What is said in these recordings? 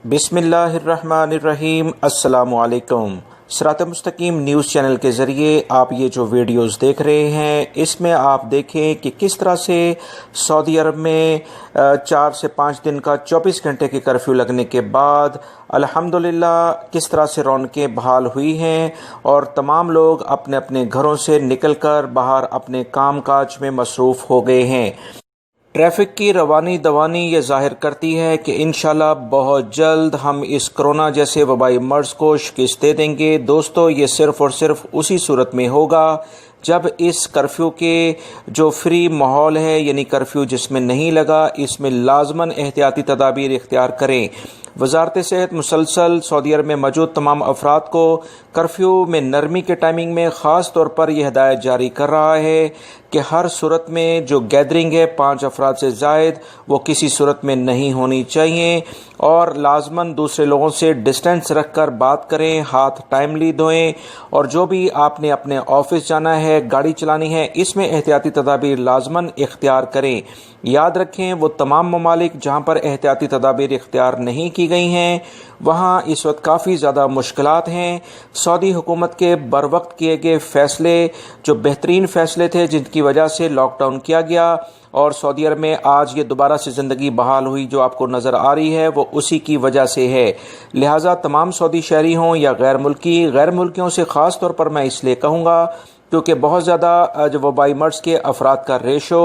بسم اللہ الرحمن الرحیم۔ السلام علیکم۔ صراط مستقیم نیوز چینل کے ذریعے آپ یہ جو ویڈیوز دیکھ رہے ہیں اس میں آپ دیکھیں کہ کس طرح سے سعودی عرب میں 4 سے 5 دن کا 24 گھنٹے کے کرفیو لگنے کے بعد الحمدللہ کس طرح سے رونقیں بحال ہوئی ہیں اور تمام لوگ اپنے اپنے گھروں سے نکل کر باہر اپنے کام کاج میں مصروف ہو گئے ہیں۔ ٹریفک کی روانی دوانی یہ ظاہر کرتی ہے کہ انشاءاللہ بہت جلد ہم اس کرونا جیسے وبائی مرض کو شکست دے دیں گے۔ دوستو، یہ صرف اور صرف اسی صورت میں ہوگا جب اس کرفیو کے جو فری ماحول ہے، یعنی کرفیو جس میں نہیں لگا، اس میں لازماً احتیاطی تدابیر اختیار کریں۔ وزارت صحت مسلسل سعودی عرب میں موجود تمام افراد کو کرفیو میں نرمی کے ٹائمنگ میں خاص طور پر یہ ہدایت جاری کر رہا ہے کہ ہر صورت میں جو گیدرنگ ہے 5 افراد سے زائد وہ کسی صورت میں نہیں ہونی چاہیے اور لازماً دوسرے لوگوں سے ڈسٹینس رکھ کر بات کریں، ہاتھ ٹائملی دھوئیں اور جو بھی آپ نے اپنے آفس جانا ہے، گاڑی چلانی ہے، اس میں احتیاطی تدابیر لازماً اختیار کریں۔ یاد رکھیں وہ تمام ممالک جہاں پر احتیاطی تدابیر اختیار نہیں کی گئی ہیں وہاں اس وقت کافی زیادہ مشکلات ہیں۔ سعودی حکومت کے بروقت کیے گئے فیصلے جو بہترین فیصلے تھے جن کی وجہ سے لاک ڈاؤن کیا گیا اور سعودی عرب میں آج یہ دوبارہ سے زندگی بحال ہوئی جو آپ کو نظر آ رہی ہے وہ اسی کی وجہ سے ہے۔ لہٰذا تمام سعودی شہری ہوں یا غیر ملکیوں سے خاص طور پر میں اس لیے کہوں گا کیونکہ بہت زیادہ جو وبائی مرض کے افراد کا ریشو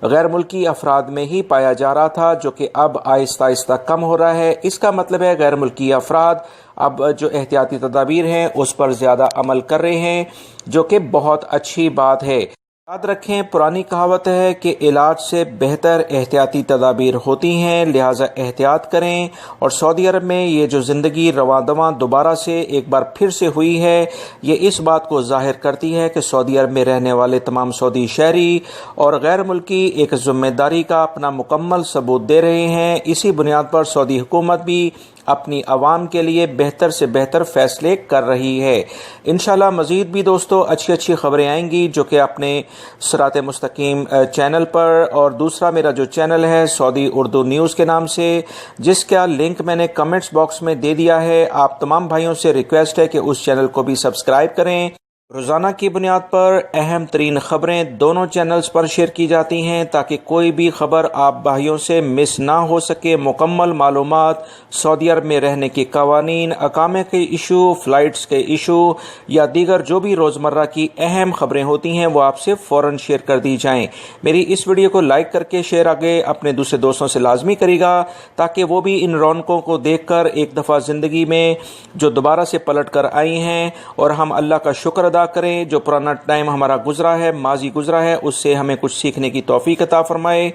غیر ملکی افراد میں ہی پایا جا رہا تھا جو کہ اب آہستہ آہستہ کم ہو رہا ہے۔ اس کا مطلب ہے غیر ملکی افراد اب جو احتیاطی تدابیر ہیں اس پر زیادہ عمل کر رہے ہیں جو کہ بہت اچھی بات ہے۔ یاد رکھیں پرانی کہاوت ہے کہ علاج سے بہتر احتیاطی تدابیر ہوتی ہیں، لہٰذا احتیاط کریں۔ اور سعودی عرب میں یہ جو زندگی رواں دواں دوبارہ سے ایک بار پھر سے ہوئی ہے یہ اس بات کو ظاہر کرتی ہے کہ سعودی عرب میں رہنے والے تمام سعودی شہری اور غیر ملکی ایک ذمہ داری کا اپنا مکمل ثبوت دے رہے ہیں۔ اسی بنیاد پر سعودی حکومت بھی اپنی عوام کے لیے بہتر سے بہتر فیصلے کر رہی ہے۔ انشاءاللہ مزید بھی دوستو اچھی خبریں آئیں گی جو کہ اپنے صراط مستقیم چینل پر، اور دوسرا میرا جو چینل ہے سعودی اردو نیوز کے نام سے جس کا لنک میں نے کمنٹس باکس میں دے دیا ہے، آپ تمام بھائیوں سے ریکویسٹ ہے کہ اس چینل کو بھی سبسکرائب کریں۔ روزانہ کی بنیاد پر اہم ترین خبریں دونوں چینلز پر شیئر کی جاتی ہیں تاکہ کوئی بھی خبر آپ بھائیوں سے مس نہ ہو سکے۔ مکمل معلومات سعودی عرب میں رہنے کے قوانین، اقامے کے ایشو، فلائٹس کے ایشو یا دیگر جو بھی روزمرہ کی اہم خبریں ہوتی ہیں وہ آپ سے فوراً شیئر کر دی جائیں۔ میری اس ویڈیو کو لائک کر کے شیئر آگے اپنے دوسرے دوستوں سے لازمی کرے گا تاکہ وہ بھی ان رونقوں کو دیکھ کر ایک دفعہ زندگی میں جو دوبارہ سے پلٹ کر آئی ہیں اور ہم اللہ کا شکر ادا کریں جو پرانا ٹائم ہمارا گزرا ہے، ماضی گزرا ہے، اس سے ہمیں کچھ سیکھنے کی توفیق عطا فرمائے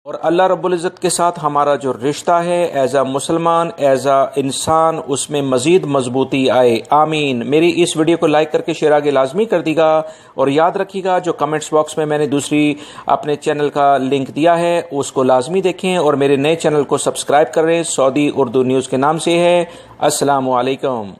اور اللہ رب العزت کے ساتھ ہمارا جو رشتہ ہے ایز اے مسلمان، ایز اے انسان، اس میں مزید مضبوطی آئے، آمین۔ میری اس ویڈیو کو لائک کر کے شیئر آگے لازمی کر دی گا اور یاد رکھیے گا جو کمنٹس باکس میں نے دوسری اپنے چینل کا لنک دیا ہے اس کو لازمی دیکھیں اور میرے نئے چینل کو سبسکرائب کریں، سعودی اردو نیوز کے نام سے ہے۔ السلام علیکم۔